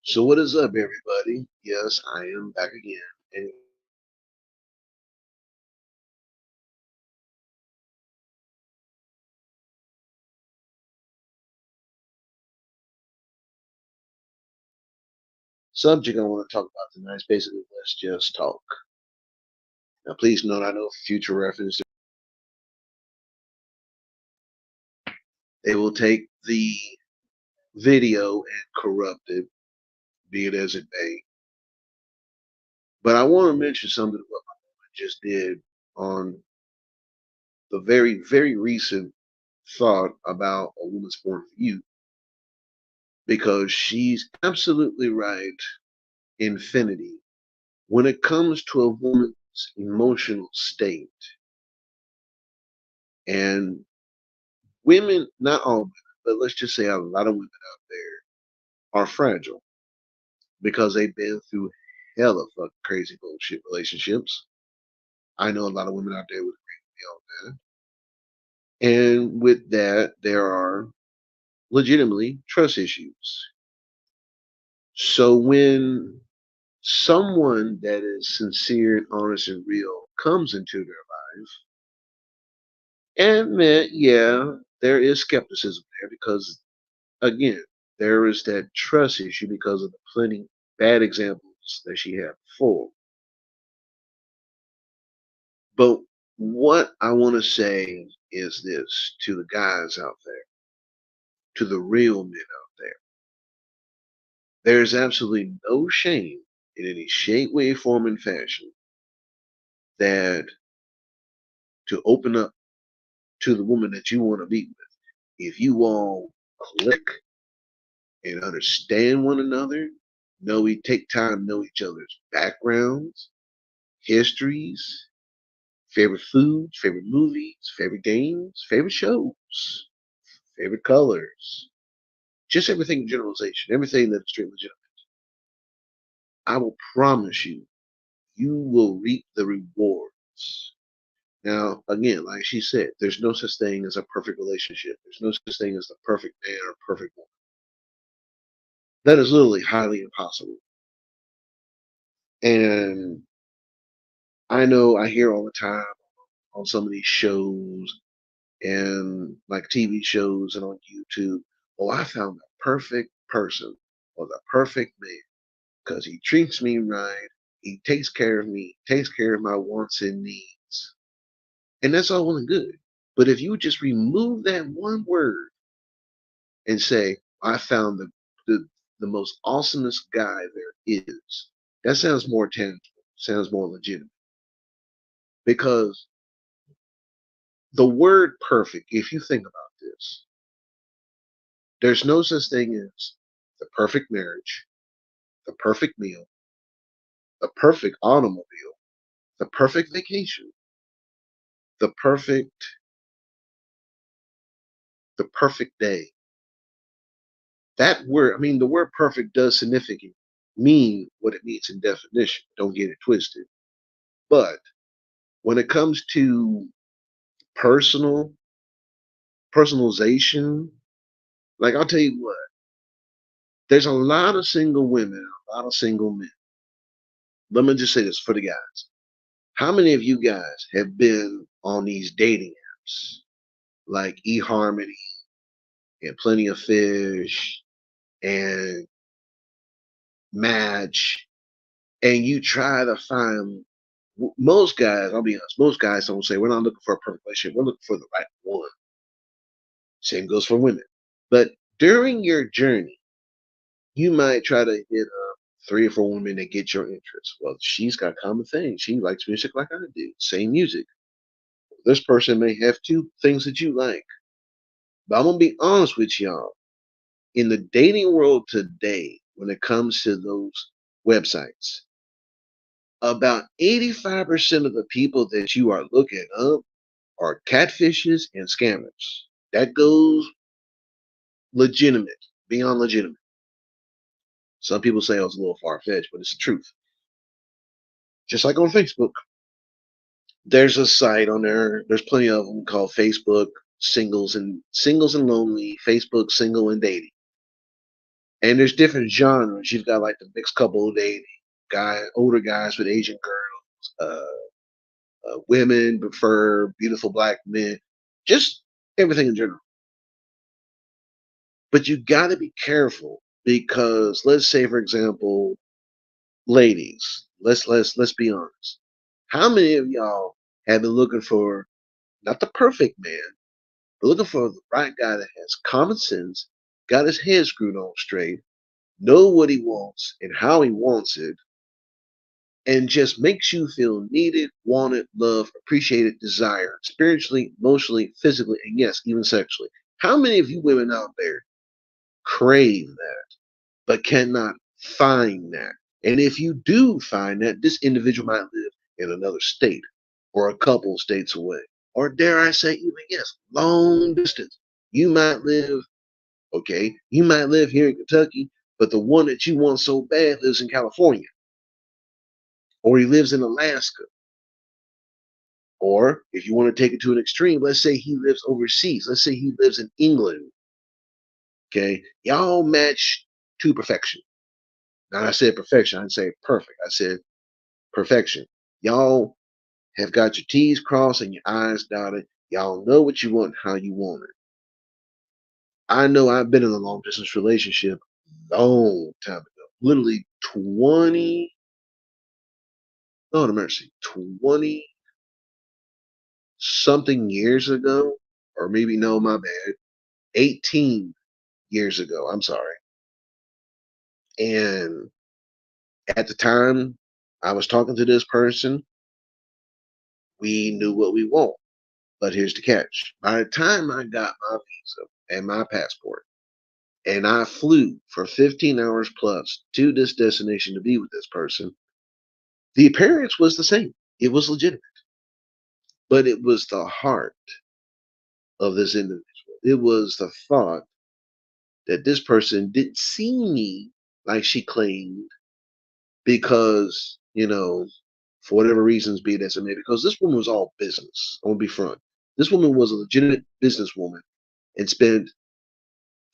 So what is up, everybody? Yes, I am back again. And subject I want to talk about tonight is basically let's just talk. Now, please note, I know future reference, they will take the video and corrupt it, be it as it may. But I want to mention something what my woman just did on the very, very recent thought about a woman's point of view, because she's absolutely right, Infinity. When it comes to a woman's emotional state, and women, not all women, but let's just say a lot of women out there are fragile because they've been through hella fucking crazy bullshit relationships. I know a lot of women out there would agree with me on that. And with that, there are legitimately trust issues. So when someone that is sincere and honest and real comes into their life, and man, yeah, there is skepticism there because again, there is that trust issue because of the plenty bad examples that she had before. But what I want to say is this to the guys out there, to the real men out there. There's absolutely no shame in any shape, way, form, and fashion that to open up to the woman that you want to be with. If you all click and understand one another, know we take time to know each other's backgrounds, histories, favorite foods, favorite movies, favorite games, favorite shows, favorite colors, just everything in generalization, everything that is straight legitimate. I will promise you, you will reap the rewards. Now, again, like she said, there's no such thing as a perfect relationship. There's no such thing as the perfect man or perfect woman. That is literally highly impossible. And I know I hear all the time on some of these shows and like TV shows and on YouTube, oh, I found the perfect person or the perfect man because he treats me right, he takes care of me, takes care of my wants and needs. And that's all well and good. But if you just remove that one word and say, I found the most awesomest guy there is, that sounds more tangible, sounds more legitimate. Because the word perfect, if you think about this, there's no such thing as the perfect marriage, the perfect meal, the perfect automobile, the perfect vacation, the perfect day. That word, I mean, the word perfect does significantly mean what it means in definition. Don't get it twisted. But when it comes to personal personalization, like I'll tell you what, there's a lot of single women, a lot of single men. Let me just say this for the guys. How many of you guys have been on these dating apps like eHarmony and Plenty of Fish and Match, and you try to find most guys, I'll be honest, most guys don't say we're not looking for a perfect relationship, we're looking for the right one. Same goes for women. But during your journey, you might try to hit up 3 or 4 women that get your interest. Well, she's got common things. She likes music like I do. Same music. This person may have 2 things that you like. But I'm gonna be honest with y'all. In the dating world today, when it comes to those websites, about 85% of the people that you are looking up are catfishes and scammers. That goes legitimate, beyond legitimate. Some people say it's a little far fetched, but it's the truth. Just like on Facebook, there's a site on there. There's plenty of them called Facebook. singles and lonely, Facebook single and dating. And there's different genres. You've got like the mixed couple dating, older guys with Asian girls, women prefer beautiful black men, just everything in general. But you got to be careful because let's say, for example, ladies, let's be honest. How many of y'all have been looking for not the perfect man, but looking for the right guy that has common sense, got his head screwed on straight, know what he wants and how he wants it, and just makes you feel needed, wanted, loved, appreciated, desired, spiritually, emotionally, physically, and yes, even sexually. How many of you women out there crave that, but cannot find that? And if you do find that, this individual might live in another state or a couple states away, or dare I say, even yes, long distance. You might live, okay, you might live here in Kentucky, but the one that you want so bad lives in California, or he lives in Alaska. Or if you want to take it to an extreme, let's say he lives overseas. Let's say he lives in England. Okay. Y'all match to perfection. Now I said perfection. I didn't say perfect. I said perfection. Y'all have got your T's crossed and your I's dotted. Y'all know what you want, how you want it. I know I've been in a long distance relationship long time ago. Literally 20, oh, mercy, 20 something years ago, or maybe no, my bad, 18 years ago. I'm sorry. And at the time I was talking to this person, we knew what we want. But here's the catch. By the time I got my visa and my passport, and I flew for 15 hours plus to this destination to be with this person, the appearance was the same. It was legitimate. But it was the heart of this individual. It was the thought that this person didn't see me like she claimed because, for whatever reasons, be it as it may, because this woman was all business. I'm gonna be front. This woman was a legitimate businesswoman and spent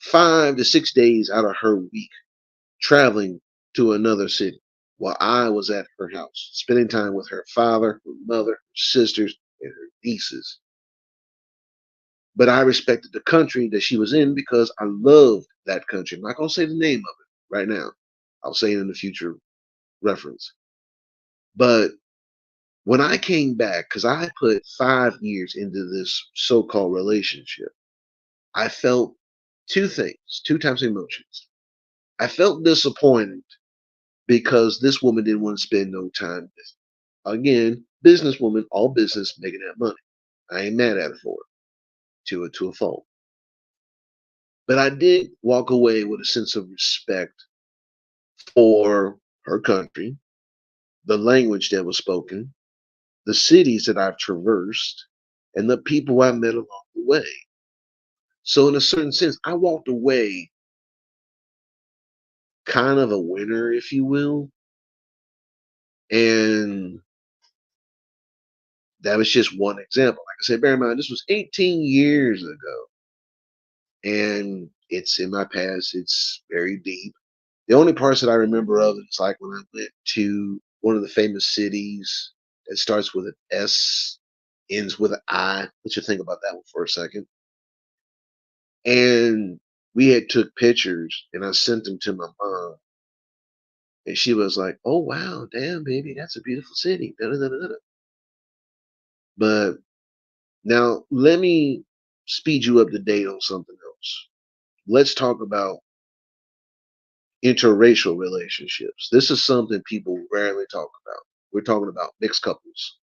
5 to 6 days out of her week traveling to another city while I was at her house, spending time with her father, her mother, her sisters, and her nieces. But I respected the country that she was in because I loved that country. I'm not gonna say the name of it right now. I'll say it in the future reference. But when I came back, because I put 5 years into this so-called relationship, I felt two things, two types of emotions. I felt disappointed because this woman didn't want to spend no time with me. Again, businesswoman, all business, making that money. I ain't mad at her for it, to a fault. But I did walk away with a sense of respect for her country, the language that was spoken, the cities that I've traversed, and the people I met along the way. So in a certain sense, I walked away kind of a winner, if you will. And that was just one example. Like I said, bear in mind, this was 18 years ago. And it's in my past. It's very deep. The only parts that I remember of it is like when I went to one of the famous cities that starts with an S, ends with an I. Let you think about that one for a second. And we had took pictures and I sent them to my mom. And she was like, "Oh wow, damn baby, that's a beautiful city." Da, da, da, da, da. But now let me speed you up to date on something else. Let's talk about interracial relationships. This is something people rarely talk about. We're talking about mixed couples.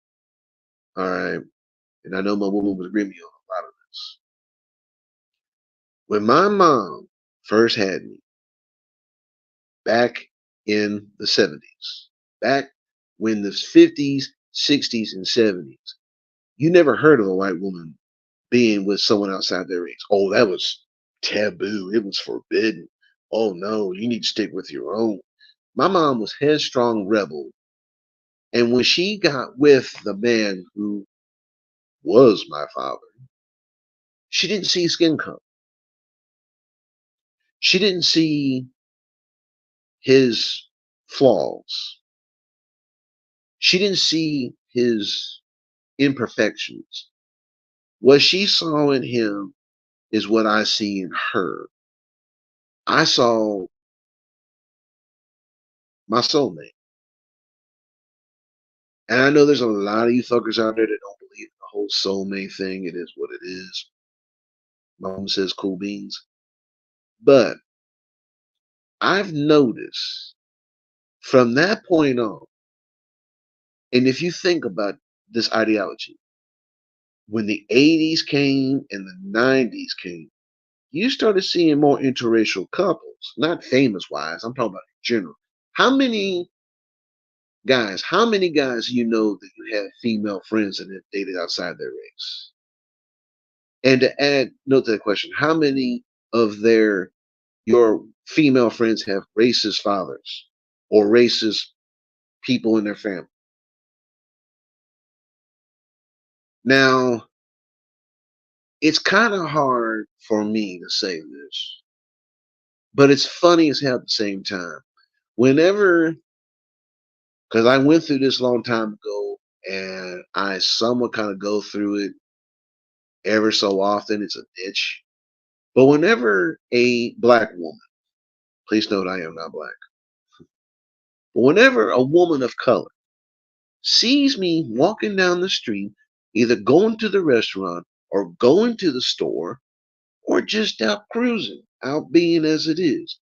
All right. And I know my woman would agree with me on a lot of this. When my mom first had me back in the 70s, back when the 50s, 60s, and 70s, you never heard of a white woman being with someone outside their race. Oh, that was taboo. It was forbidden. Oh no, you need to stick with your own. My mom was headstrong rebel. And when she got with the man who was my father, She didn't see skin color. She didn't see his flaws. She didn't see his imperfections. What she saw in him is what I see in her. I saw my soulmate. And I know there's a lot of you fuckers out there that don't believe in the whole soulmate thing. It is what it is. My mom says cool beans. But I've noticed from that point on, and if you think about this ideology, when the 80s came and the 90s came, you started seeing more interracial couples, not famous wise. I'm talking about in general. How many guys you know that you have female friends that have dated outside their race? And to add note to that question, how many of your female friends have racist fathers or racist people in their family? Now, it's kind of hard for me to say this, but it's funny as hell at the same time. Whenever, because I went through this a long time ago and I somewhat kind of go through it ever so often, it's a niche. But whenever a black woman, please note I am not black, but whenever a woman of color sees me walking down the street, either going to the restaurant or going to the store or just out cruising, out being as it is,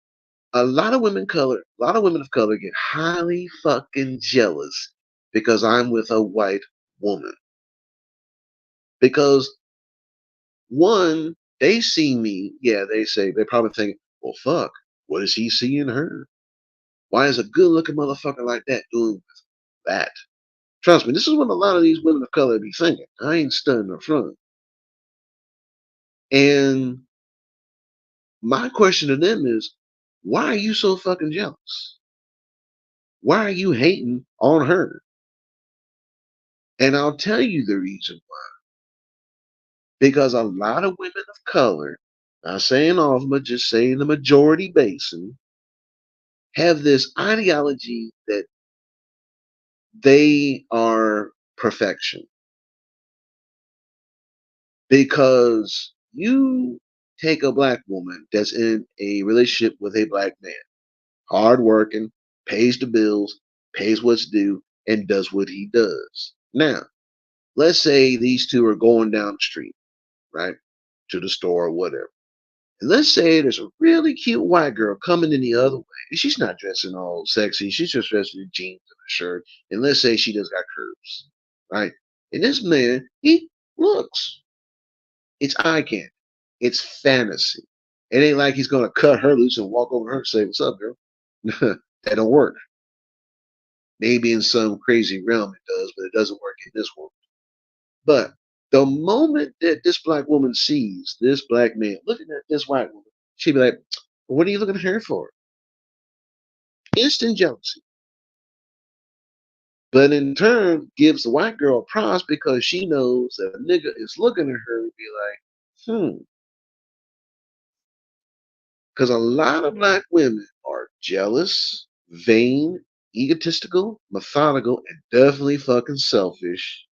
a lot of women of color get highly fucking jealous because I'm with a white woman. Because one, they see me, yeah, they probably think, well, fuck, what does he see in her? Why is a good looking motherfucker like that doing that? Trust me, this is what a lot of these women of color be thinking. I ain't stunning up front. And my question to them is, why are you so fucking jealous? Why are you hating on her? And I'll tell you the reason why. Because a lot of women of color, not saying all of them, but just saying the majority basin, have this ideology that they are perfection. Because you take a black woman that's in a relationship with a black man, hardworking, pays the bills, pays what's due, and does what he does. Now, let's say these two are going down the street, right, to the store or whatever. And let's say there's a really cute white girl coming in the other way. And she's not dressing all sexy. She's just dressed in jeans and a shirt. And let's say she just got curves, right? And this man, he looks. It's eye candy. It's fantasy. It ain't like he's gonna cut her loose and walk over her and say, "What's up, girl?" That don't work. Maybe in some crazy realm it does, but it doesn't work in this one. But the moment that this black woman sees this black man looking at this white woman, she'd be like, "What are you looking at her for?" Instant jealousy. But in turn, gives the white girl props because she knows that a nigga is looking at her and be like, because a lot of black women are jealous, vain, egotistical, methodical, and definitely fucking selfish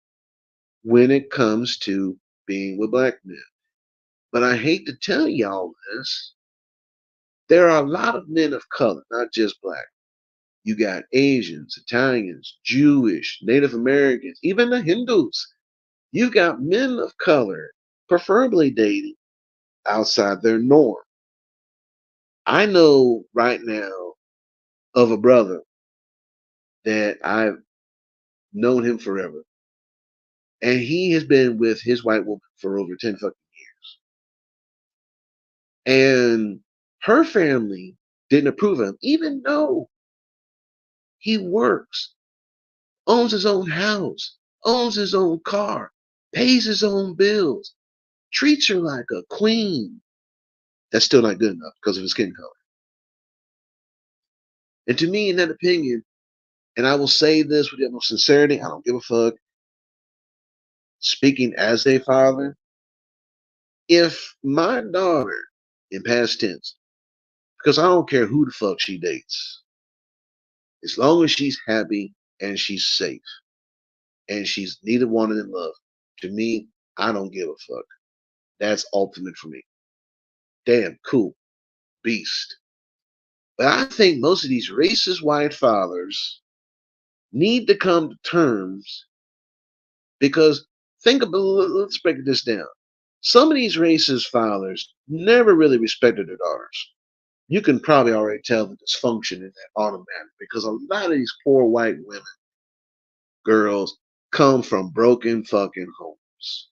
when it comes to being with black men. But I hate to tell y'all this, there are a lot of men of color, not just black. You got Asians, Italians, Jewish, Native Americans, even the Hindus. You got men of color, preferably dating outside their norm. I know right now of a brother that I've known him forever, and he has been with his white woman for over 10 fucking years. And her family didn't approve of him, even though he works, owns his own house, owns his own car, pays his own bills, treats her like a queen. That's still not good enough because of his skin color. And to me, in that opinion, and I will say this with the utmost sincerity, I don't give a fuck. Speaking as a father, If my daughter, in past tense, because I don't care who the fuck she dates, as long as she's happy and she's safe and she's neither wanted in love, to me, I don't give a fuck. That's ultimate for me. Damn, cool, beast. But I think most of these racist white fathers need to come to terms because think about, let's break this down. Some of these racist fathers never really respected their daughters. You can probably already tell the dysfunction in that automatic because a lot of these poor white women, girls, come from broken fucking homes,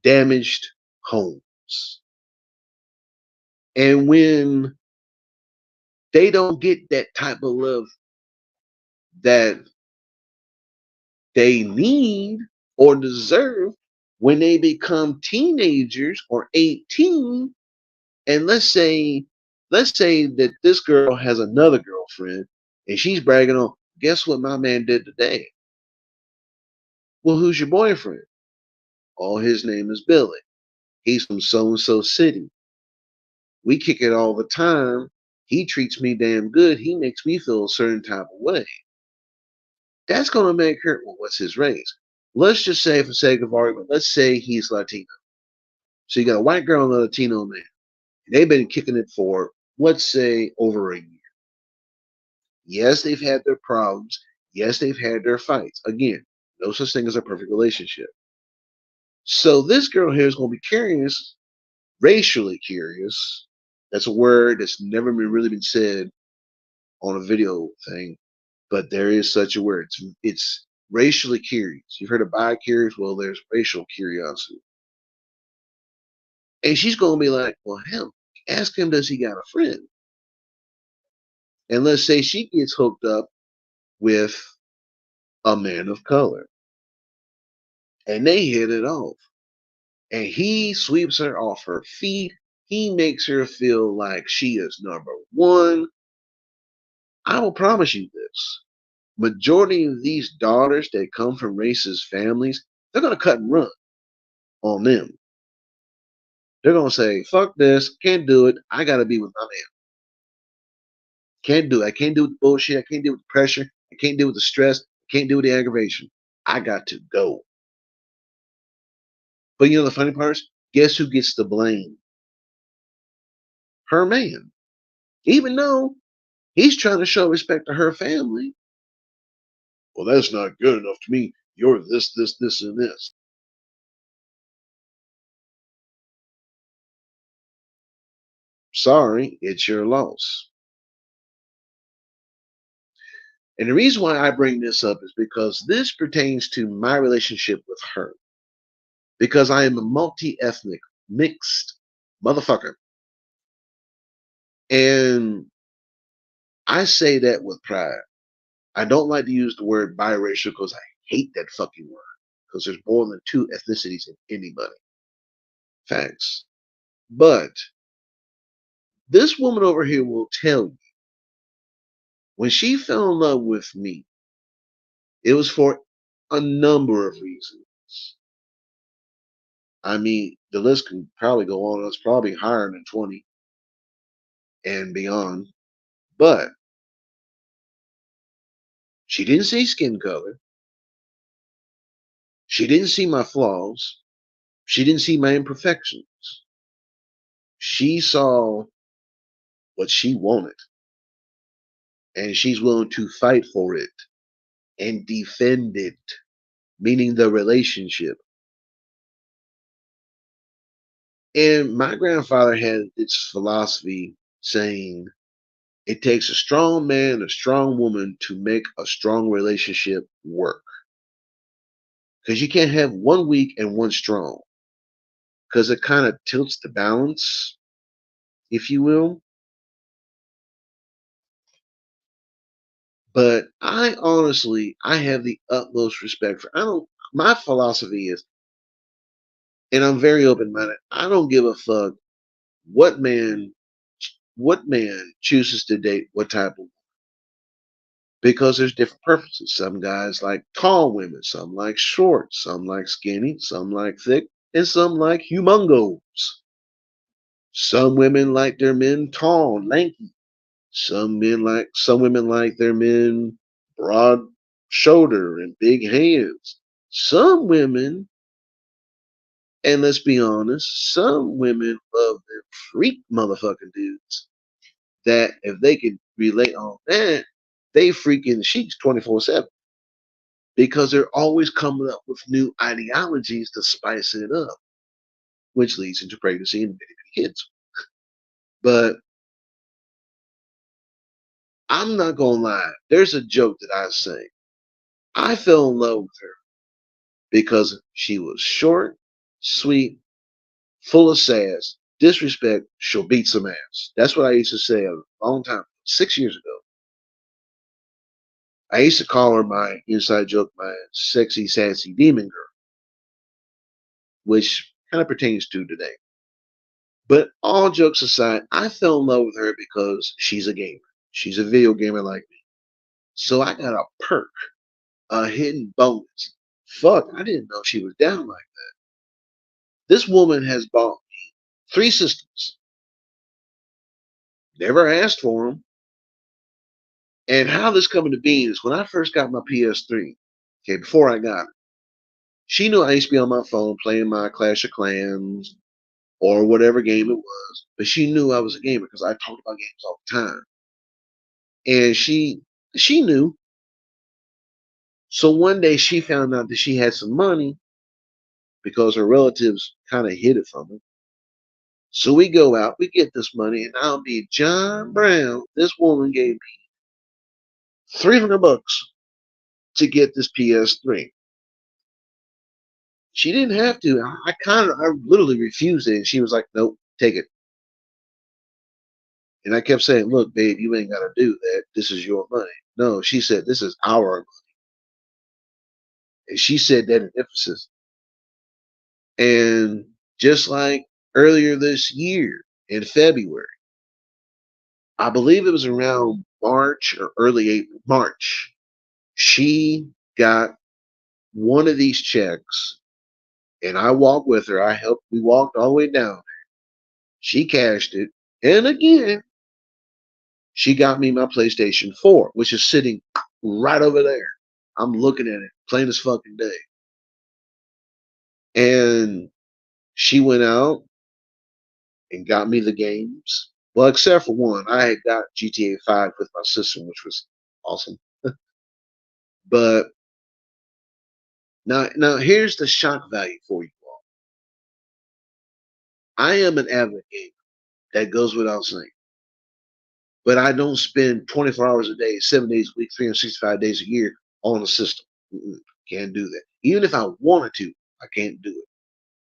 damaged homes. And when they don't get that type of love that they need or deserve when they become teenagers or 18, and let's say that this girl has another girlfriend and she's bragging on, guess what my man did today? Well, who's your boyfriend? Oh, his name is Billy. He's from so and so city. We kick it all the time. He treats me damn good. He makes me feel a certain type of way. That's going to make her, well, what's his race? Let's just say, for sake of argument, let's say he's Latino. So you got a white girl and a Latino man. They've been kicking it for, let's say, over a year. Yes, they've had their problems. Yes, they've had their fights. Again, no such thing as a perfect relationship. So this girl here is going to be curious, racially curious. That's a word that's never really been said on a video thing, but there is such a word. It's racially curious. You've heard of bi-curious? Well, there's racial curiosity. And she's going to be like, well, hell, ask him, does he got a friend? And let's say she gets hooked up with a man of color and they hit it off. And he sweeps her off her feet. He makes her feel like she is number one. I will promise you this. Majority of these daughters that come from racist families, they're going to cut and run on them. They're going to say, fuck this, can't do it. I got to be with my man. Can't do it. I can't do with the bullshit. I can't deal with the pressure. I can't deal with the stress. I can't deal with the aggravation. I got to go. But you know the funny part is, guess who gets the blame? Her man. Even though he's trying to show respect to her family. Well, that's not good enough to me. You're this, this, this, and this. Sorry, it's your loss. And the reason why I bring this up is because this pertains to my relationship with her. Because I am a multi-ethnic, mixed motherfucker. And I say that with pride. I don't like to use the word biracial because I hate that fucking word. Because there's more than two ethnicities in anybody. Facts. But this woman over here will tell you when she fell in love with me, it was for a number of reasons. I mean, the list can probably go on. It's probably higher than 20 and beyond. But she didn't see skin color. She didn't see my flaws. She didn't see my imperfections. She saw what she wanted. And she's willing to fight for it and defend it, meaning the relationship. And my grandfather had this philosophy saying, it takes a strong man, a strong woman to make a strong relationship work. Because you can't have one weak and one strong. Because it kind of tilts the balance, if you will. But I have the utmost respect for, my philosophy is, and I'm very open minded, I don't give a fuck what man, chooses to date what type of, because there's different preferences. Some guys like tall women, some like short, some like skinny, some like thick. and some like humongos. Some women like their men tall and lanky. Some women like their men broad shoulder and big hands. Some women, and let's be honest, some women love their freak motherfucking dudes. That if they could relate on that, they freaking sheets 24/7 because they're always coming up with new ideologies to spice it up, which leads into pregnancy and many, many kids. But I'm not gonna lie. There's a joke that I say. I fell in love with her because she was short, sweet, full of sass, disrespect. She'll beat some ass. That's what I used to say a long time, 6 years ago. I used to call her my inside joke, my sexy, sassy demon girl, which kind of pertains to today. But all jokes aside, I fell in love with her because she's a gamer. She's a video gamer like me. So I got a perk, a hidden bonus. Fuck, I didn't know she was down like that. This woman has bought me 3 systems. Never asked for them. And how this coming to be is when I first got my PS3, okay, before I got it, she knew I used to be on my phone playing my Clash of Clans or whatever game it was, but she knew I was a gamer because I talked about games all the time. And she knew. So one day she found out that she had some money because her relatives kind of hid it from her. So we go out, we get this money, and I'll be John Brown. This woman gave me $300 to get this PS3. She didn't have to. I literally refused it. And she was like, nope, take it. And I kept saying, look, babe, you ain't got to do that. This is your money. No, she said, this is our money. And she said that in emphasis. And just like earlier this year in February, I believe it was around March or early April, March, she got one of these checks and I walked with her. We walked all the way down. She cashed it. And again, she got me my PlayStation 4, which is sitting right over there. I'm looking at it plain as fucking day. And she went out and got me the games. Well, except for one. I had got GTA 5 with my sister, which was awesome. But now here's the shock value for you all. I am an avid gamer. That goes without saying. But I don't spend 24 hours a day, 7 days a week, 365 days a year on a system. Can't do that. Even if I wanted to, I can't do it.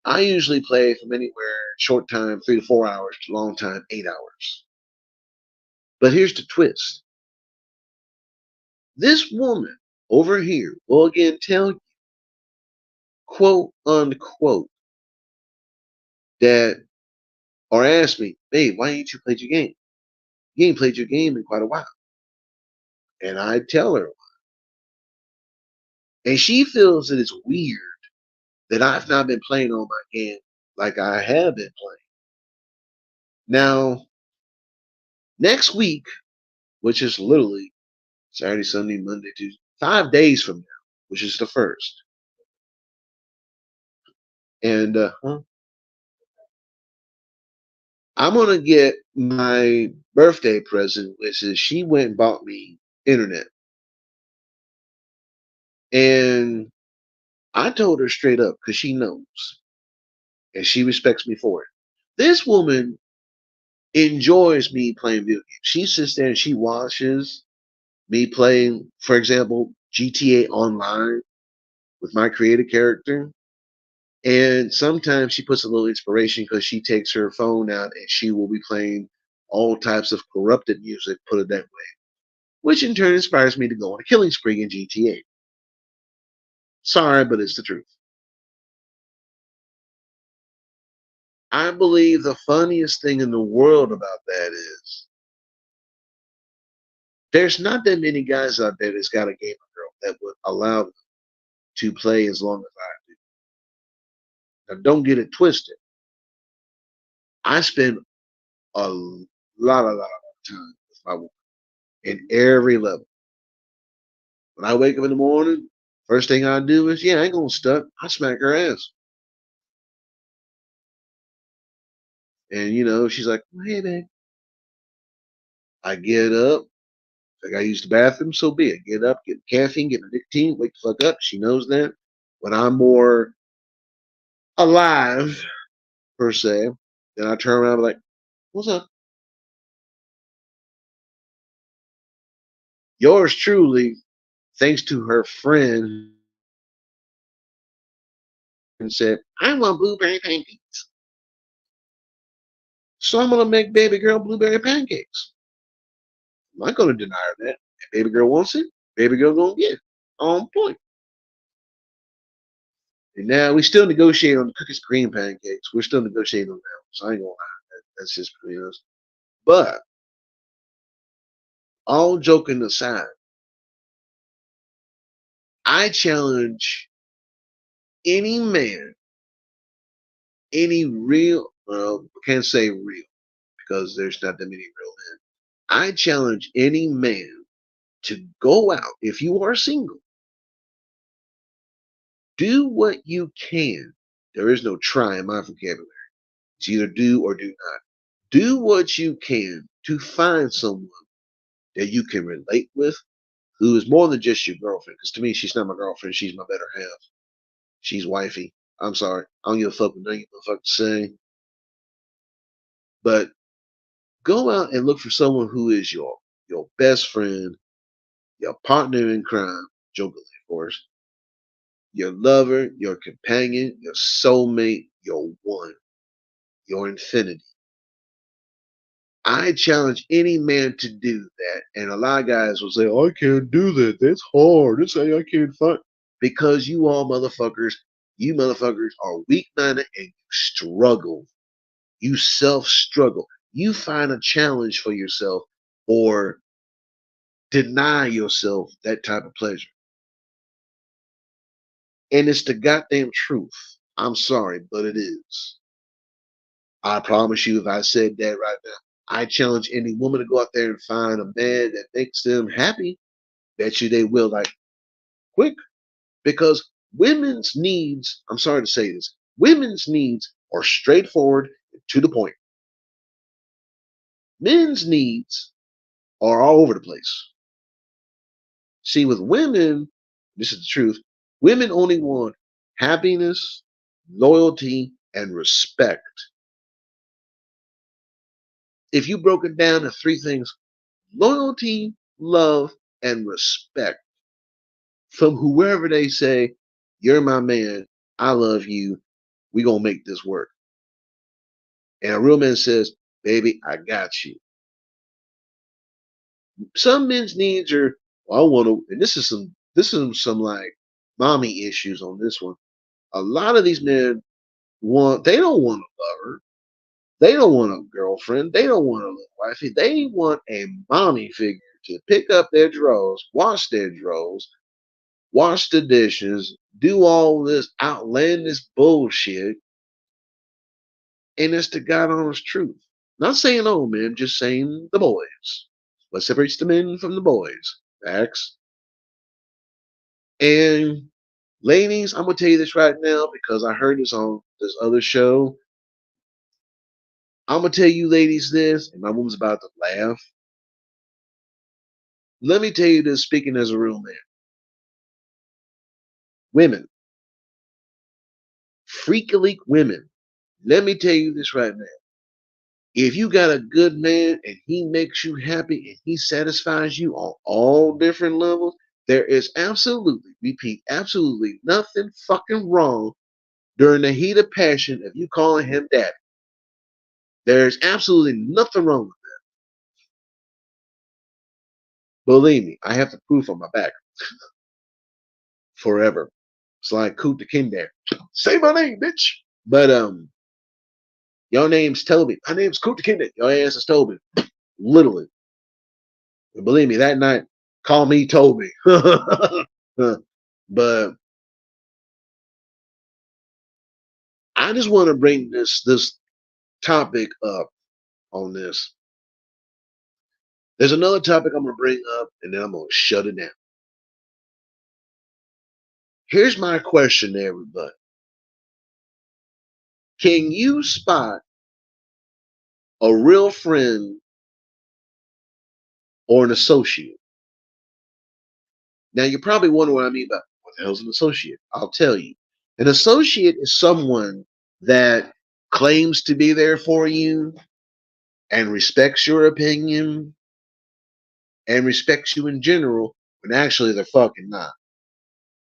I usually play from anywhere short time, 3 to 4 hours, to long time, 8 hours. But here's the twist. This woman over here will again tell you, quote unquote, that, or ask me, babe, why ain't you played your game? You ain't played your game in quite a while. And I tell her, and she feels that it's weird that I've not been playing on my game like I have been playing. Now, next week, which is literally Saturday, Sunday, Monday, Tuesday, 5 days from now, which is the first. And I'm gonna get my birthday present, which is she went and bought me internet. And I told her straight up because she knows and she respects me for it. This woman enjoys me playing video games. She sits there and she watches me playing, for example, GTA Online with my creative character. And sometimes she puts a little inspiration because she takes her phone out and she will be playing all types of corrupted music, put it that way, which in turn inspires me to go on a killing spree in GTA. Sorry, but it's the truth. I believe the funniest thing in the world about that is there's not that many guys out there that's got a gamer girl that would allow them to play as long as I do. Now, don't get it twisted. I spend a lot of time with my woman in every level. When I wake up in the morning, first thing I do is, yeah, I ain't gonna stunt. I smack her ass. And she's like, well, hey man. I get up, like I use the bathroom, so be it. Get up, get caffeine, get my nicotine, wake the fuck up. She knows that. When I'm more alive, per se, then I turn around and be like, what's up? Yours truly, thanks to her friend, and said, I want blueberry pancakes. So I'm gonna make baby girl blueberry pancakes. I'm not gonna deny her that. If baby girl wants it, baby girl gonna get it. On point. And now we still negotiate on the cookies cream pancakes. We're still negotiating on that. So I ain't gonna lie. That's just between us. But all joking aside, I challenge any man, any real, well, can't say real because there's not that many real men. I challenge any man to go out, if you are single, do what you can. There is no try in my vocabulary. It's either do or do not. Do what you can to find someone that you can relate with who is more than just your girlfriend. Because to me, she's not my girlfriend. She's my better half. She's wifey. I'm sorry. I don't give a fuck what none of you motherfuckers say. But go out and look for someone who is your best friend, your partner in crime, jokingly, of course, your lover, your companion, your soulmate, your one, your infinity. I challenge any man to do that. And a lot of guys will say, I can't do that. That's hard. That's how I can't find. Because you motherfuckers are weak minded and you struggle. You self struggle. You find a challenge for yourself or deny yourself that type of pleasure. And it's the goddamn truth. I'm sorry, but it is. I promise you, if I said that right now, I challenge any woman to go out there and find a man that makes them happy. Bet you they will, like, quick. Because women's needs, I'm sorry to say this, women's needs are straightforward and to the point. Men's needs are all over the place. See, with women, this is the truth, women only want happiness, loyalty, and respect. If you broke it down to three things, loyalty, love, and respect from whoever they say, you're my man, I love you, we gonna make this work. And a real man says, baby, I got you. Some men's needs are, well, I want to, and this is some like mommy issues on this one. A lot of these men they don't want a lover. They don't want a girlfriend. They don't want a little wifey. They want a mommy figure to pick up their drawers, wash their drawers, wash the dishes, do all this outlandish bullshit. And it's the God honest truth. Not saying all men, just saying the boys. What separates the men from the boys? Facts. And ladies, I'm gonna tell you this right now because I heard this on this other show. I'm gonna tell you ladies this, and my woman's about to laugh. Let me tell you this, speaking as a real man. Women, freakily women, let me tell you this right now. If you got a good man and he makes you happy and he satisfies you on all different levels, there is absolutely, repeat, absolutely nothing fucking wrong during the heat of passion of you calling him daddy. There's absolutely nothing wrong with that. Believe me, I have the proof on my back. Forever. It's like Kunta Kinte. Say my name, bitch. But your name's Toby. My name's Kunta Kinte. Your ass is Toby. Literally. And believe me, that night, call me Toby. But I just want to bring this topic up on this. There's another topic I'm gonna bring up, and then I'm gonna shut it down. Here's my question to everybody. Can you spot a real friend or an associate? Now you're probably wondering what I mean by what the hell's an associate? I'll tell you. An associate is someone that claims to be there for you and respects your opinion and respects you in general, when actually they're fucking not.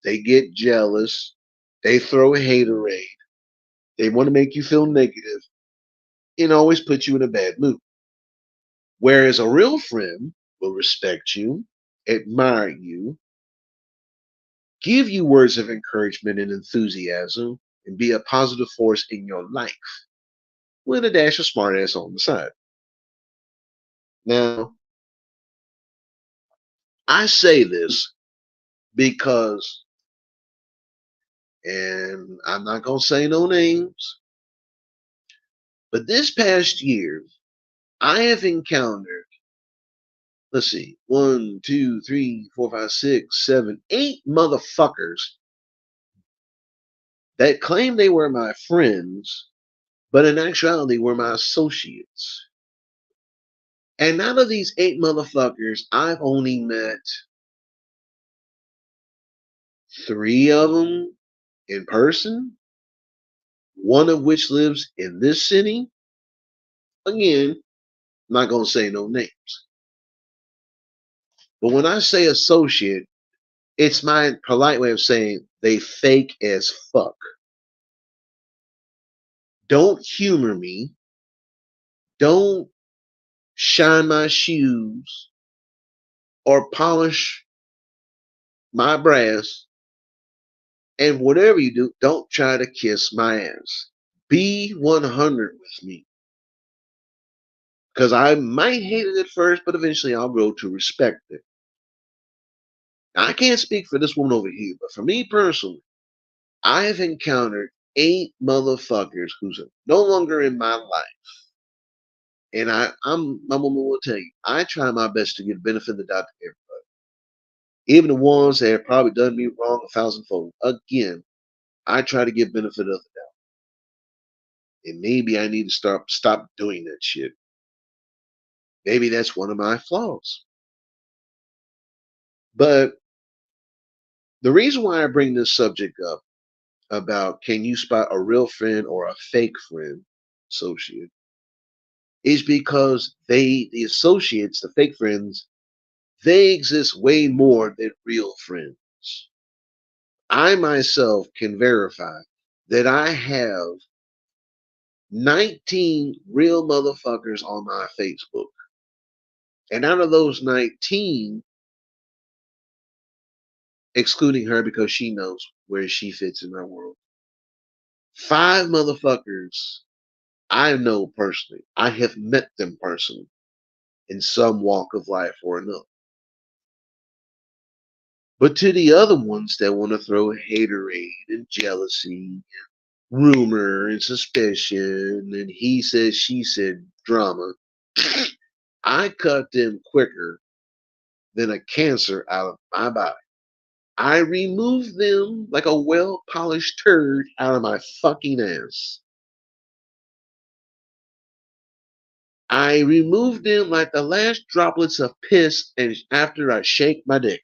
They get jealous, they throw a haterade, they want to make you feel negative, and always put you in a bad mood. Whereas a real friend will respect you, admire you, give you words of encouragement and enthusiasm, and be a positive force in your life with a dash of smartass on the side. Now, I say this because, and I'm not going to say no names, but this past year, I have encountered, let's see, 1, 2, 3, 4, 5, 6, 7, 8 motherfuckers that claim they were my friends, but in actuality were my associates. And out of these 8 motherfuckers, I've only met 3 of them in person, one of which lives in this city. Again, I'm not going to say no names. But when I say associate, it's my polite way of saying they fake as fuck. Don't humor me. Don't shine my shoes or polish my brass. And whatever you do, don't try to kiss my ass. Be 100 with me. Because I might hate it at first, but eventually I'll grow to respect it. I can't speak for this woman over here, but for me personally, I have encountered 8 motherfuckers who's no longer in my life. And my woman will tell you, I try my best to give benefit of the doubt to everybody. Even the ones that have probably done me wrong 1,000-fold. Again, I try to give benefit of the doubt. And maybe I need to stop doing that shit. Maybe that's one of my flaws. But the reason why I bring this subject up about can you spot a real friend or a fake friend associate is because the associates, the fake friends, they exist way more than real friends. I myself can verify that I have 19 real motherfuckers on my Facebook. And out of those 19, excluding her because she knows where she fits in my world, 5 motherfuckers I know personally. I have met them personally in some walk of life or another. But to the other ones that want to throw haterade and jealousy, rumor and suspicion, and he said, she said drama, I cut them quicker than a cancer out of my body. I remove them like a well polished turd out of my fucking ass. I remove them like the last droplets of piss and after I shake my dick.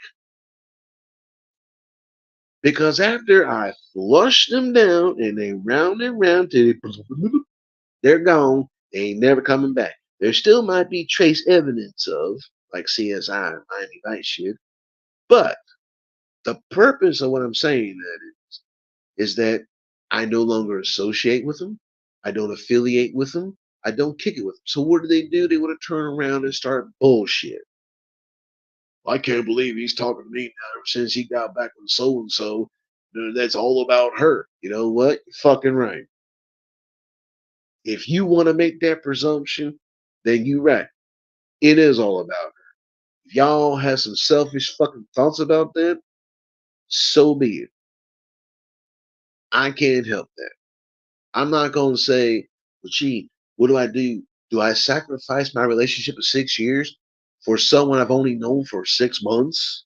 Because after I flush them down and they round and round till they're gone, they ain't never coming back. There still might be trace evidence of, like CSI and Miami Vice shit, but the purpose of what I'm saying is that I no longer associate with them. I don't affiliate with them. I don't kick it with them. So what do? They want to turn around and start bullshit. I can't believe he's talking to me now ever since he got back with so and so. That's all about her. You know what? You're fucking right. If you want to make that presumption, then you right. It is all about her. If y'all have some selfish fucking thoughts about that, so be it. I can't help that. I'm not going to say, well, gee, what do I do? Do I sacrifice my relationship of 6 years for someone I've only known for 6 months?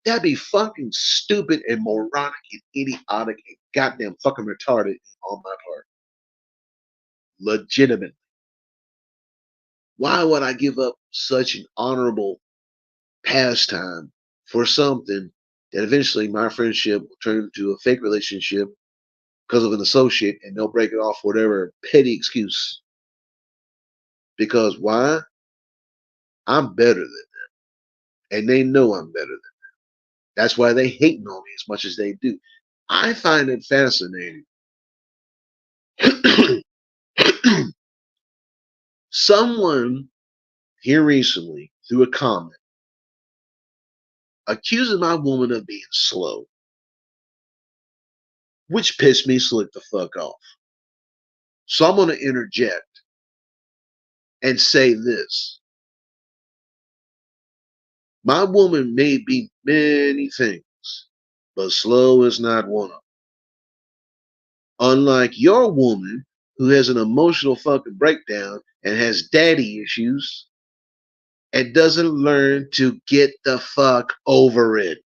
That'd be fucking stupid and moronic and idiotic and goddamn fucking retarded on my part. Legitimate. Why would I give up such an honorable pastime for something that eventually my friendship will turn into a fake relationship because of an associate and they'll break it off for whatever petty excuse? Because why? I'm better than them. And they know I'm better than them. That's why they hating on me as much as they do. I find it fascinating. Someone here recently, through a comment, accusing my woman of being slow, which pissed me slick the fuck off. So I'm going to interject and say this. My woman may be many things, but slow is not one of them. Unlike your woman, who has an emotional fucking breakdown and has daddy issues and doesn't learn to get the fuck over it.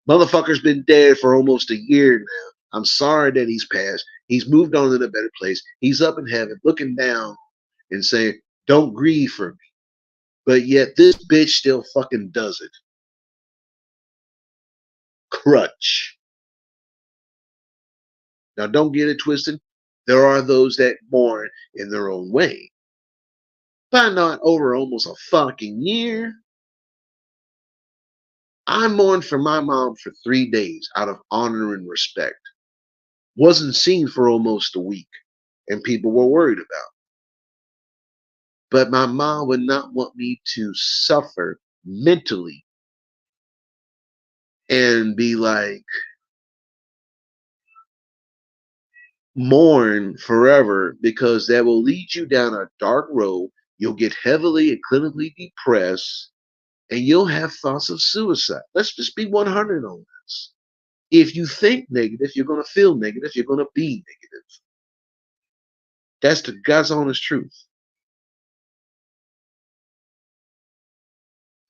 Motherfucker's been dead for almost a year now. I'm sorry that he's passed. He's moved on to a better place. He's up in heaven looking down and saying, don't grieve for me. But yet this bitch still fucking does it. Crutch. Now don't get it twisted. There are those that mourn in their own way. But not over almost a fucking year. I mourned for my mom for 3 days out of honor and respect. Wasn't seen for almost a week, and people were worried about. But my mom would not want me to suffer mentally and be like, mourn forever, because that will lead you down a dark road. You'll get heavily and clinically depressed, and you'll have thoughts of suicide. Let's just be 100 on this. If you think negative, you're going to feel negative. You're going to be negative. That's the God's honest truth.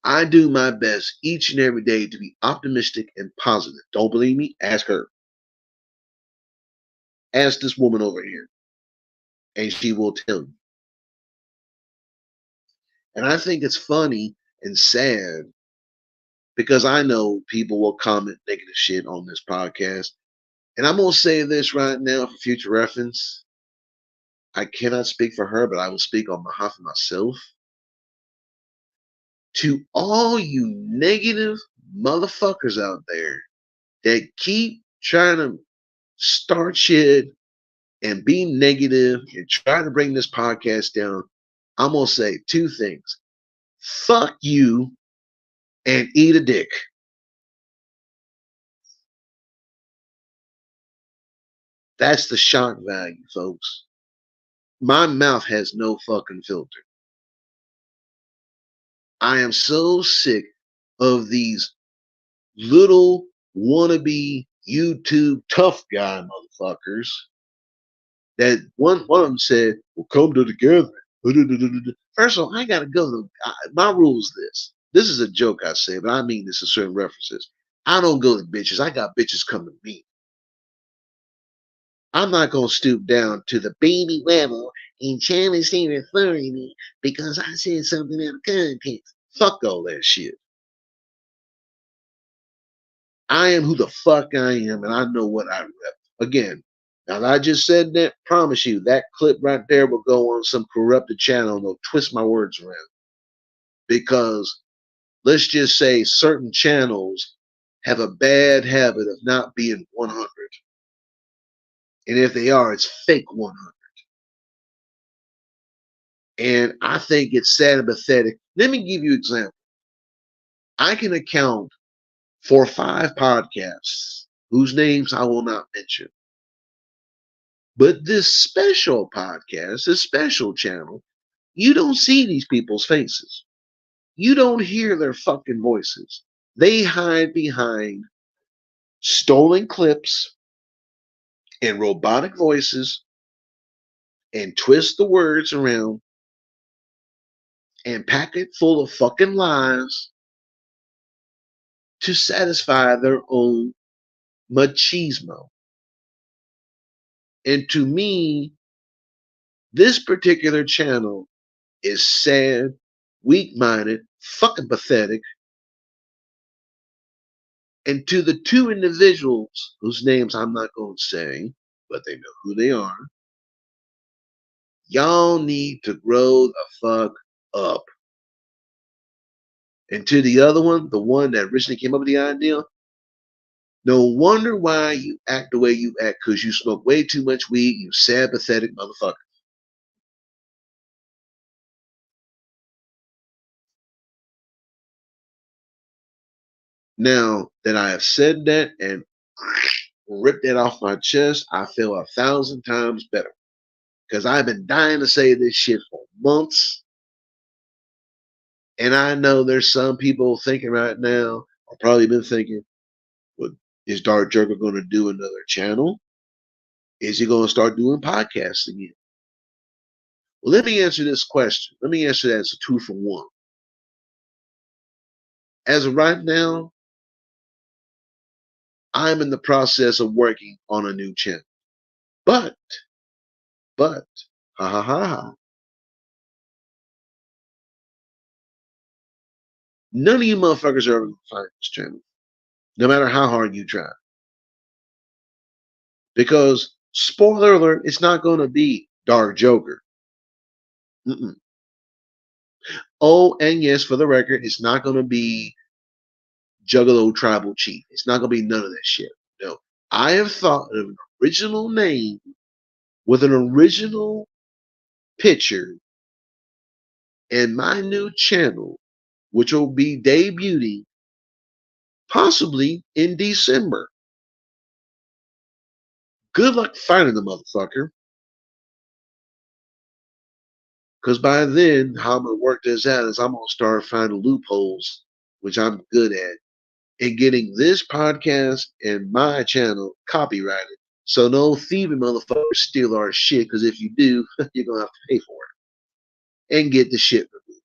I do my best each and every day to be optimistic and positive. Don't believe me? Ask her. Ask this woman over here, and she will tell you. And I think it's funny and sad because I know people will comment negative shit on this podcast. And I'm going to say this right now for future reference. I cannot speak for her, but I will speak on behalf of myself. To all you negative motherfuckers out there that keep trying to start shit and be negative and try to bring this podcast down, I'm going to say 2 things. Fuck you and eat a dick. That's the shock value, folks. My mouth has no fucking filter. I am so sick of these little wannabe YouTube tough guy motherfuckers that one of them said, well, come to the gathering. First of all, I gotta go to my rule is this. This is a joke I say, but I mean this in certain references. I don't go to bitches. I got bitches come to me. I'm not gonna stoop down to the baby level and challenge their authority because I said something out of context. Fuck all that shit. I am who the fuck I am, and I know what I rep. Again, now that I just said that, promise you, that clip right there will go on some corrupted channel and they'll twist my words around. Because let's just say certain channels have a bad habit of not being 100. And if they are, it's fake 100. And I think it's sad and pathetic. Let me give you an example. I can account for 5 podcasts whose names I will not mention. But this special podcast, this special channel, you don't see these people's faces. You don't hear their fucking voices. They hide behind stolen clips and robotic voices and twist the words around and pack it full of fucking lies to satisfy their own machismo. And to me, this particular channel is sad, weak-minded, fucking pathetic. And to the two individuals whose names I'm not going to say, but they know who they are, y'all need to grow the fuck up. And to the other one, the one that originally came up with the idea, no wonder why you act the way you act, because you smoke way too much weed, you sad, pathetic motherfucker. Now that I have said that and ripped it off my chest, I feel 1,000 times better. Because I've been dying to say this shit for months. And I know there's some people thinking right now, or probably been thinking, well, is Dark Joker going to do another channel? Is he going to start doing podcasts again? Well, let me answer this question. Let me answer that as a 2 for 1. As of right now, I'm in the process of working on a new channel. But, ha ha ha ha, none of you motherfuckers are ever going to find this channel, no matter how hard you try. Because, spoiler alert, it's not going to be Dark Joker. Mm-mm. Oh, and yes, for the record, it's not going to be Juggalo Tribal Chief. It's not going to be none of that shit. No. I have thought of an original name with an original picture and my new channel, which will be debuting possibly in December. Good luck finding the motherfucker. Because by then, how I'm going to work this out is I'm going to start finding loopholes, which I'm good at, and getting this podcast and my channel copyrighted. So no thieving motherfuckers steal our shit, because if you do, you're going to have to pay for it and get the shit removed.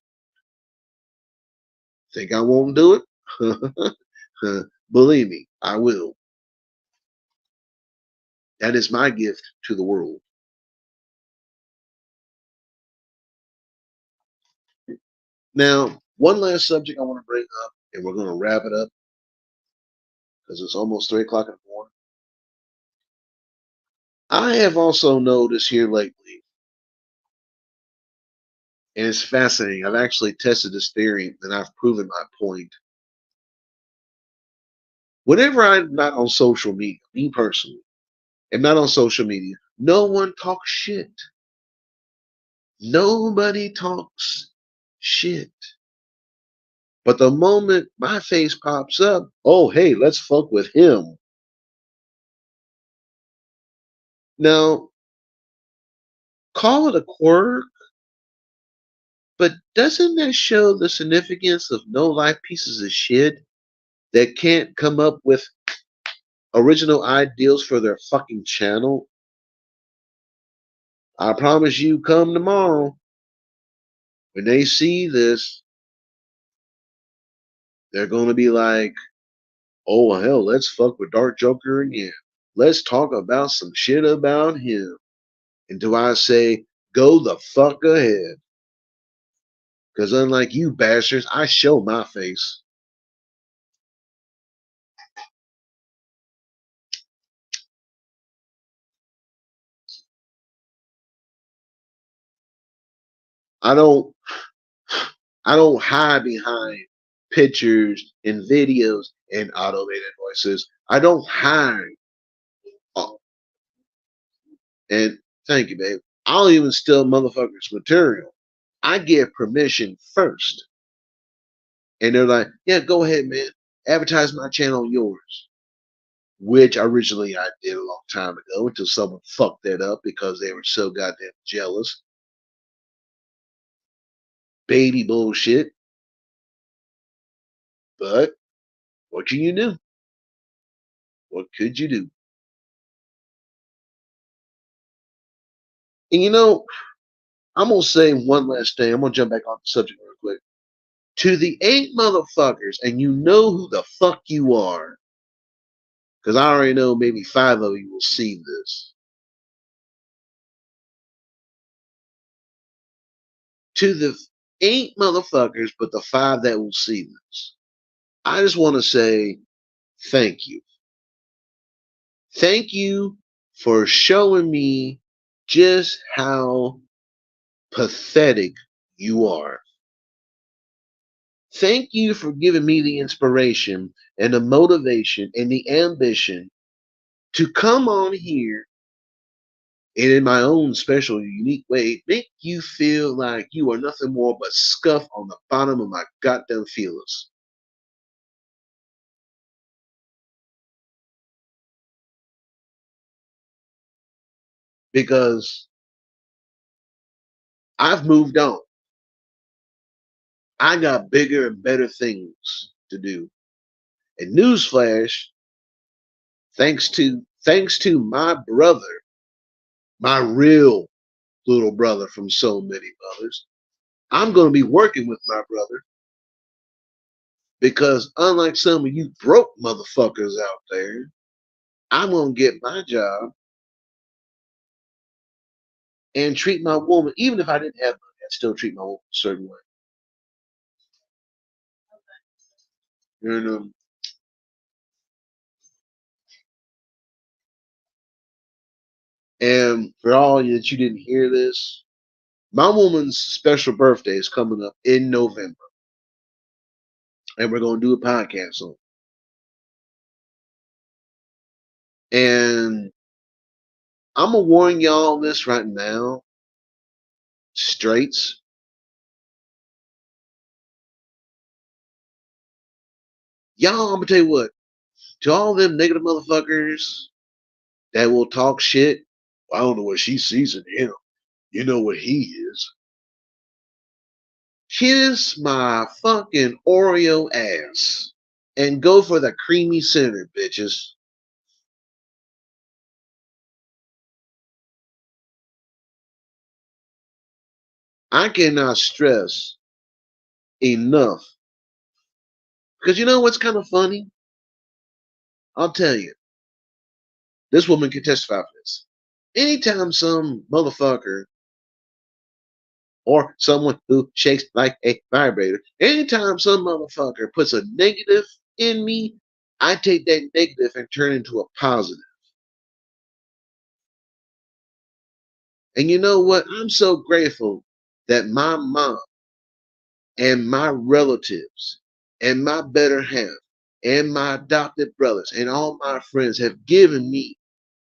Think I won't do it? Believe me, I will. That is my gift to the world. Now, one last subject I want to bring up, and we're going to wrap it up because it's almost 3 o'clock in the morning. I have also noticed here lately, and it's fascinating, I've actually tested this theory and I've proven my point. Whenever I'm not on social media, me personally, am not on social media, no one talks shit. Nobody talks shit. But the moment my face pops up, oh, hey, let's fuck with him. Now, call it a quirk, but doesn't that show the significance of no life pieces of shit that can't come up with original ideals for their fucking channel? I promise you, come tomorrow, when they see this, they're going to be like, oh, hell, let's fuck with Dark Joker again. Let's talk about some shit about him. And do I say, go the fuck ahead? Because unlike you bastards, I show my face. I don't hide behind pictures and videos and automated voices. I don't hide. Oh, and thank you, babe. I'll even steal motherfuckers' material. I give permission first. And they're like, yeah, go ahead, man. Advertise my channel on yours. Which originally I did a long time ago until someone fucked that up because they were so goddamn jealous. Baby bullshit. But what can you do? What could you do? And you know, I'm gonna say one last thing. I'm gonna jump back on the subject real quick. To the 8 motherfuckers, and you know who the fuck you are, because I already know maybe 5 of you will see this. To the 8 motherfuckers, but the 5 that will see this, I just want to say thank you. Thank you for showing me just how pathetic you are. Thank you for giving me the inspiration and the motivation and the ambition to come on here and in my own special, unique way, make you feel like you are nothing more but scuff on the bottom of my goddamn feelers. Because I've moved on. I got bigger and better things to do. And newsflash, thanks to my brother, my real little brother from so many mothers, I'm gonna be working with my brother because unlike some of you broke motherfuckers out there, I'm gonna get my job and treat my woman, even if I didn't have money, I'd still treat my woman a certain way. You know? And for all you that you didn't hear this, my woman's special birthday is coming up in November. And we're gonna do a podcast on it. And I'm gonna warn y'all this right now, straights. Y'all, I'm gonna tell you what, to all them negative motherfuckers that will talk shit, I don't know what she sees in him. You know what he is. Kiss my fucking Oreo ass and go for the creamy center, bitches. I cannot stress enough. Because you know what's kind of funny? I'll tell you. This woman can testify for this. Anytime some motherfucker or someone who shakes like a vibrator, anytime some motherfucker puts a negative in me, I take that negative and turn it into a positive. And you know what? I'm so grateful that my mom and my relatives and my better half and my adopted brothers and all my friends have given me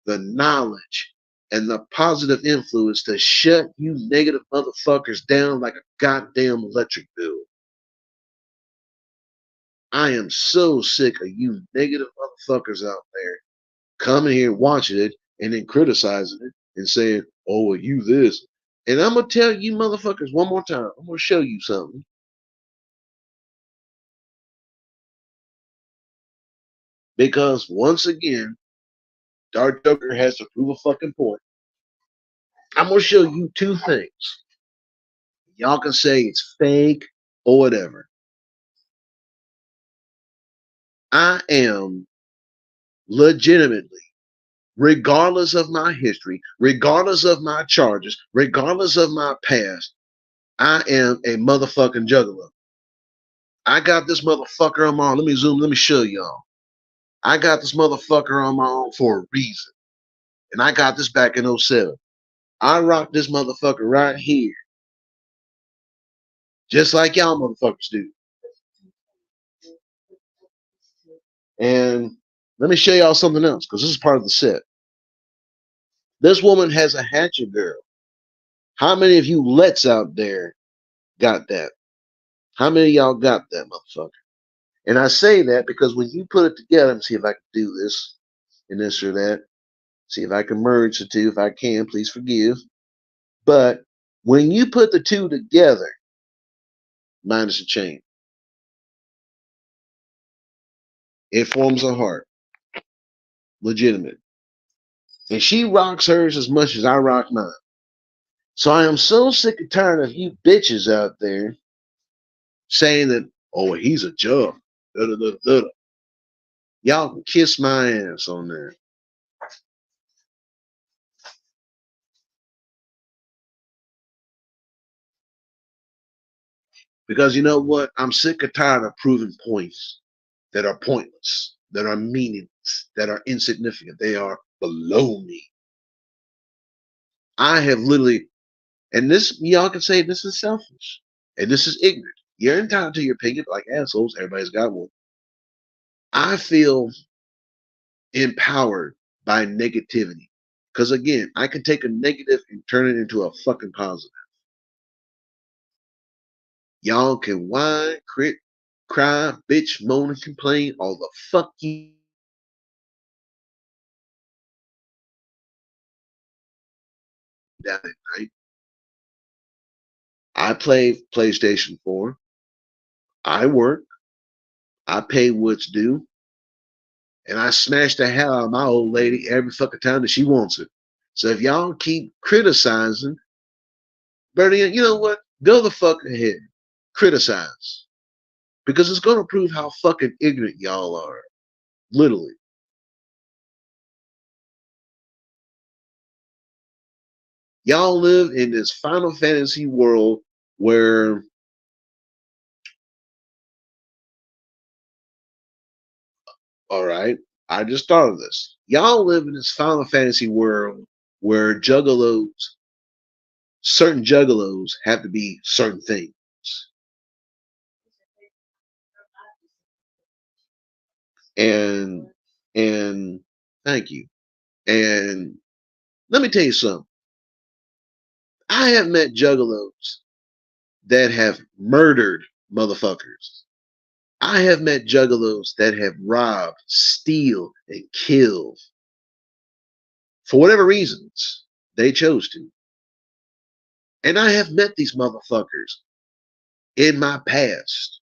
the knowledge and the positive influence to shut you negative motherfuckers down like a goddamn electric bill. I am so sick of you negative motherfuckers out there coming here watching it and then criticizing it and saying, oh, well, you this. And I'm going to tell you motherfuckers one more time. I'm going to show you something. Because once again, Dark Joker has to prove a fucking point. I'm gonna show you 2 things. Y'all can say it's fake or whatever. I am legitimately, regardless of my history, regardless of my charges, regardless of my past, I am a motherfucking juggler. I got this motherfucker on my own. Let me zoom, let me show y'all. I got this motherfucker on my own for a reason. And I got this back in '07. I rock this motherfucker right here. Just like y'all motherfuckers do. And let me show y'all something else, because this is part of the set. This woman has a hatchet girl. How many of you lets out there got that? How many of y'all got that motherfucker? And I say that because when you put it together, and see if I can do this and this or that. See if I can merge the two. If I can, please forgive. But when you put the two together, minus a chain, it forms a heart. Legitimate. And she rocks hers as much as I rock mine. So I am so sick and tired of you bitches out there saying that, oh, he's a joke. Da, da, da, da, da. Y'all can kiss my ass on there. Because you know what? I'm sick and tired of proving points that are pointless, that are meaningless, that are insignificant. They are below me. I have literally, and this, y'all can say this is selfish and this is ignorant. You're entitled to your opinion, like assholes. Everybody's got one. I feel empowered by negativity. Because again, I can take a negative and turn it into a fucking positive. Y'all can whine, cry, bitch, moan, and complain all the fuck you down at night. I play PlayStation 4. I work. I pay what's due. And I smash the hell out of my old lady every fucking time that she wants it. So if y'all keep criticizing, Bernie, you know what? Go the fuck ahead. Criticize. Because it's going to prove how fucking ignorant y'all are. Literally. Y'all live in this Final Fantasy world where, all right, I just thought of this. Y'all live in this Final Fantasy world where certain juggalos have to be certain things. And, and thank you. And let me tell you something. I have met juggalos that have murdered motherfuckers. I have met juggalos that have robbed, steal, and killed for whatever reasons they chose to. And I have met these motherfuckers in my past.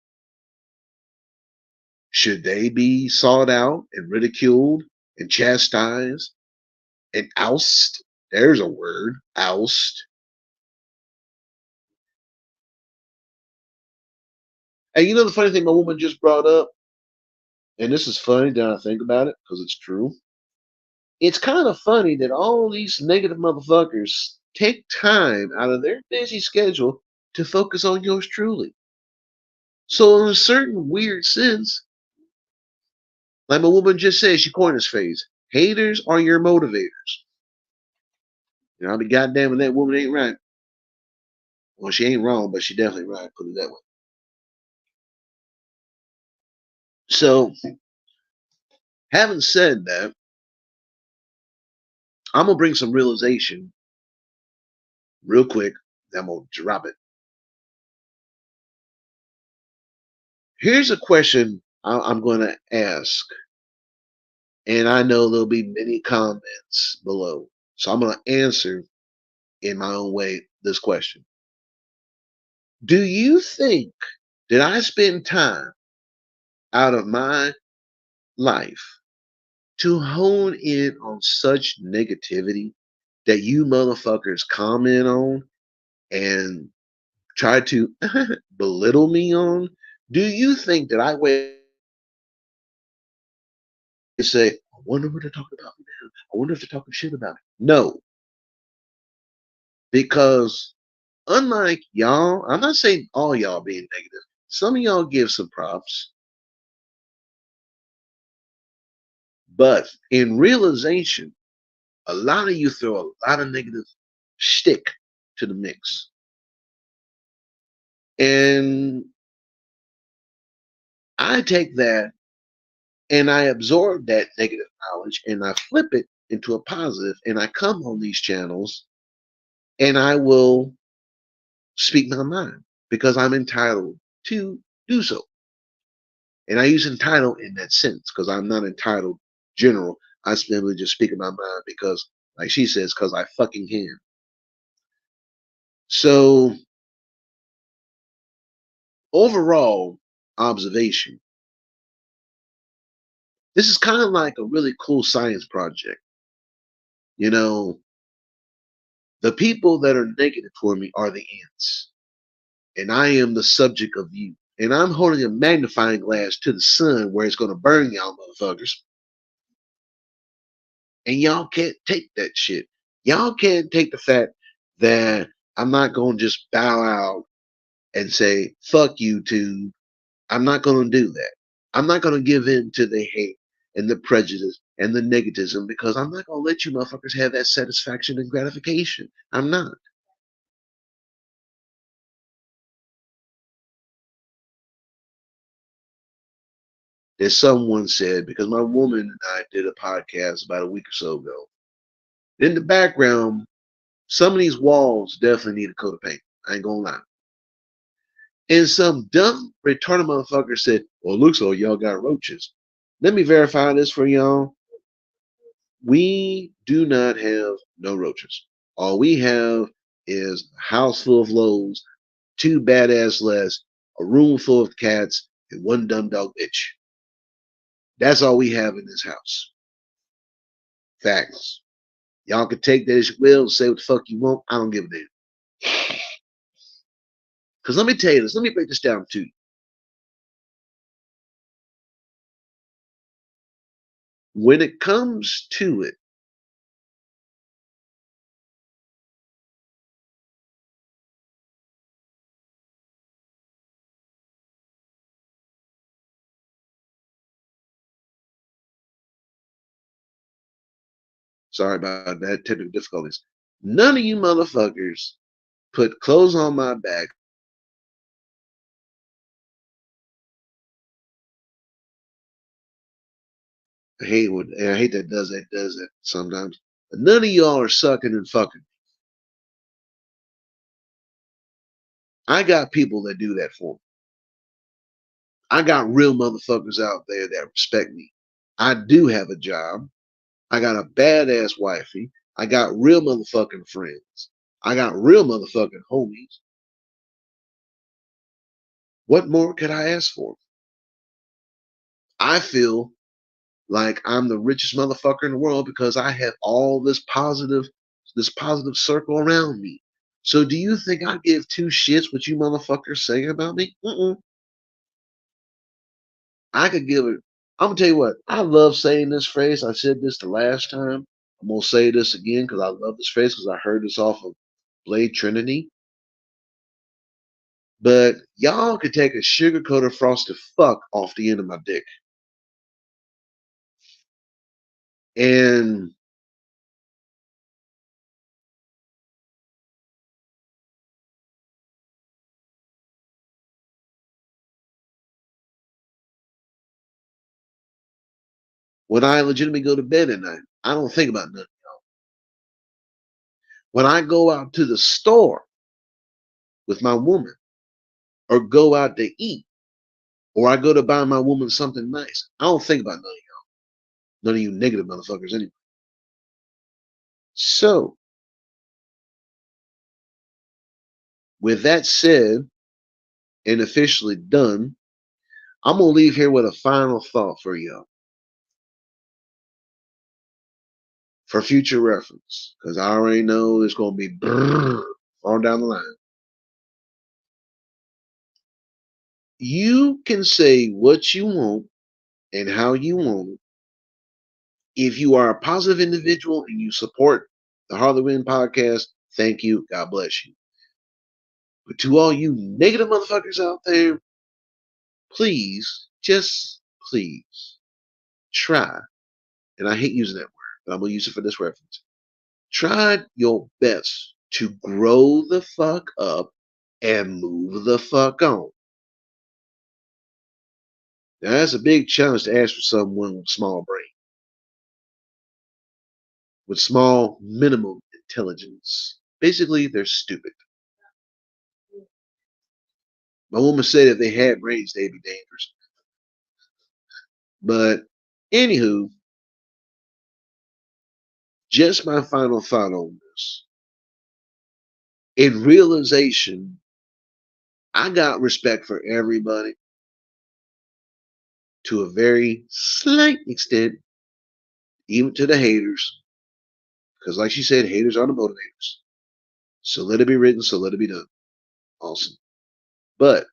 Should they be sought out and ridiculed and chastised and oust? There's a word, oust. And you know the funny thing my woman just brought up, and this is funny now I think about it because it's true. It's kind of funny that all these negative motherfuckers take time out of their busy schedule to focus on yours truly. So, in a certain weird sense, like my woman just said, she coined this phrase: haters are your motivators. You know, I'll be goddamn if that woman ain't right. Well, she ain't wrong, but she definitely right. Put it that way. So, having said that, I'm gonna bring some realization real quick. I'm gonna drop it. Here's a question I'm gonna ask, and I know there'll be many comments below. So I'm gonna answer in my own way this question. Do you think that I spend time out of my life to hone in on such negativity that you motherfuckers comment on and try to belittle me on? Do you think that I wait and say, I wonder what they're talking about now? I wonder if they're talking shit about it? No, because unlike y'all, I'm not saying all y'all being negative. Some of y'all give some props, but in realization, a lot of you throw a lot of negative shtick to the mix. And I take that and I absorb that negative knowledge and I flip it into a positive and I come on these channels and I will speak my mind because I'm entitled to do so. And I use entitled in that sense because I'm not entitled general. I simply just speak in my mind because, like she says, because I fucking can. So, overall observation, this is kind of like a really cool science project. You know, The people that are negative for me are the ants. And I am the subject of you. And I'm holding a magnifying glass to the sun where it's going to burn y'all motherfuckers. And y'all can't take that shit. Y'all can't take the fact that I'm not going to just bow out and say, fuck you, too. I'm not going to do that. I'm not going to give in to the hate and the prejudice and the negativism because I'm not going to let you motherfuckers have that satisfaction and gratification. I'm not. As someone said, because my woman and I did a podcast about a week or so ago. In the background, some of these walls definitely need a coat of paint. I ain't gonna lie. And some dumb, retarded motherfucker said, well, it looks like y'all got roaches. Let me verify this for y'all. We do not have no roaches. All we have is a house full of lows, two badass less, a room full of cats, and one dumb dog bitch. That's all we have in this house. Facts. Y'all can take that as you will and say what the fuck you want. I don't give a damn. Because let me tell you this. Let me break this down to you. When it comes to it, sorry about that, technical difficulties. None of you motherfuckers put clothes on my back. I hate that does that sometimes. But none of y'all are sucking and fucking. I got people that do that for me. I got real motherfuckers out there that respect me. I do have a job. I got a badass wifey. I got real motherfucking friends. I got real motherfucking homies. What more could I ask for? I feel like I'm the richest motherfucker in the world because I have all this positive circle around me. So do you think I give two shits what you motherfuckers say about me? Mm-mm. I could give it. I'm gonna tell you what. I love saying this phrase. I said this the last time. I'm gonna say this again because I love this phrase because I heard this off of Blade Trinity. But y'all could take a sugar coated frosted fuck off the end of my dick. And when I legitimately go to bed at night, I don't think about nothing. When I go out to the store with my woman, or go out to eat, or I go to buy my woman something nice, I don't think about none of you negative motherfuckers anyway. So, with that said and officially done, I'm gonna leave here with a final thought for y'all for future reference, because I already know there's gonna be brrr all down the line. You can say what you want and how you want it. If you are a positive individual and you support the Harley Win podcast, thank you. God bless you. But to all you negative motherfuckers out there, please, just please, try. And I hate using that word, but I'm going to use it for this reference. Try your best to grow the fuck up and move the fuck on. Now, that's a big challenge to ask for someone with a small brain, with small minimum intelligence. Basically, they're stupid. My woman said if they had brains, they'd be dangerous. But anywho, just my final thought on this. In realization, I got respect for everybody to a very slight extent, even to the haters. Because, like she said, haters are the motivators. So let it be written, so let it be done. Awesome. But,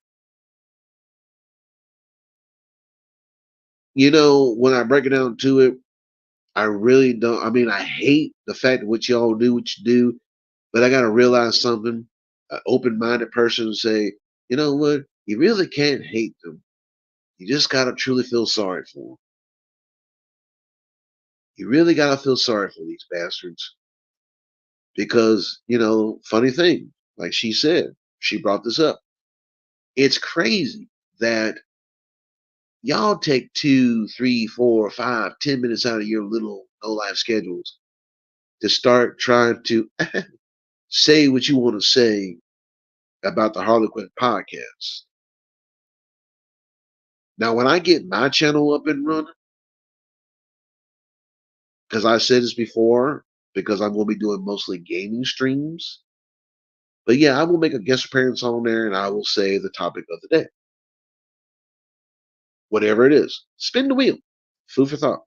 when I break it down to it, I really don't. I mean, I hate the fact that what y'all do, what you do, but I got to realize something. An open minded person say, you know what? You really can't hate them. You just got to truly feel sorry for them. You really got to feel sorry for these bastards because, funny thing, like she said, she brought this up. It's crazy that y'all take 2, 3, 4, 5, 10 minutes out of your little no life schedules to start trying to say what you want to say about the Harlequin podcast. Now, when I get my channel up and running, because I said this before, because I'm going to be doing mostly gaming streams. But yeah, I will make a guest appearance on there and I will say the topic of the day. Whatever it is. Spin the wheel. Food for thought.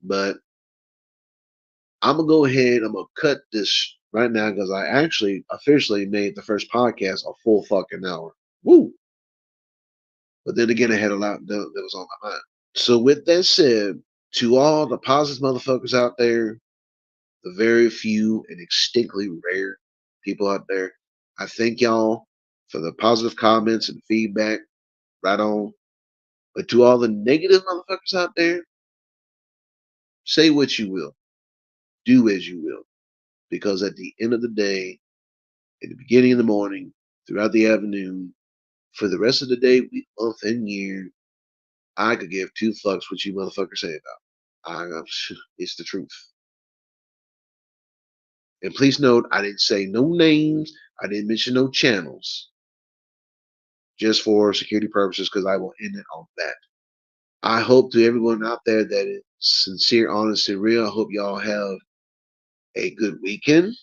But I'm going to go ahead. I'm going to cut this right now because I actually officially made the first podcast a full fucking hour. Woo! But then again, I had a lot that was on my mind. So with that said, to all the positive motherfuckers out there, the very few and extinctly rare people out there, I thank y'all for the positive comments and feedback. Right on. But to all the negative motherfuckers out there, say what you will, do as you will. Because at the end of the day, in the beginning of the morning, throughout the afternoon, for the rest of the day, week, month, and year, I could give two fucks what you motherfuckers say about. It's the truth. And please note, I didn't say no names. I didn't mention no channels. Just for security purposes, because I will end it on that. I hope to everyone out there that is sincere, honest, and real. I hope y'all have a good weekend.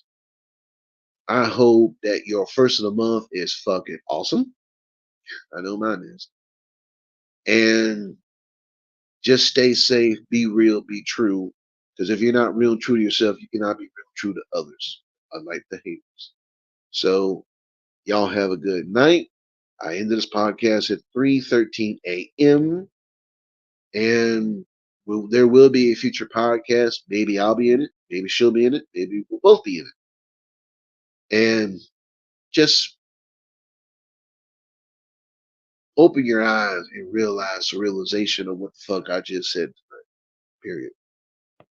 I hope that your first of the month is fucking awesome. I know mine is. And just stay safe, be real, be true. Because if you're not real and true to yourself, you cannot be real and true to others, unlike the haters. So y'all have a good night. I ended this podcast at 3:13 a.m. And there will be a future podcast. Maybe I'll be in it. Maybe she'll be in it. Maybe we'll both be in it. And just open your eyes and realize the realization of what the fuck I just said. Period.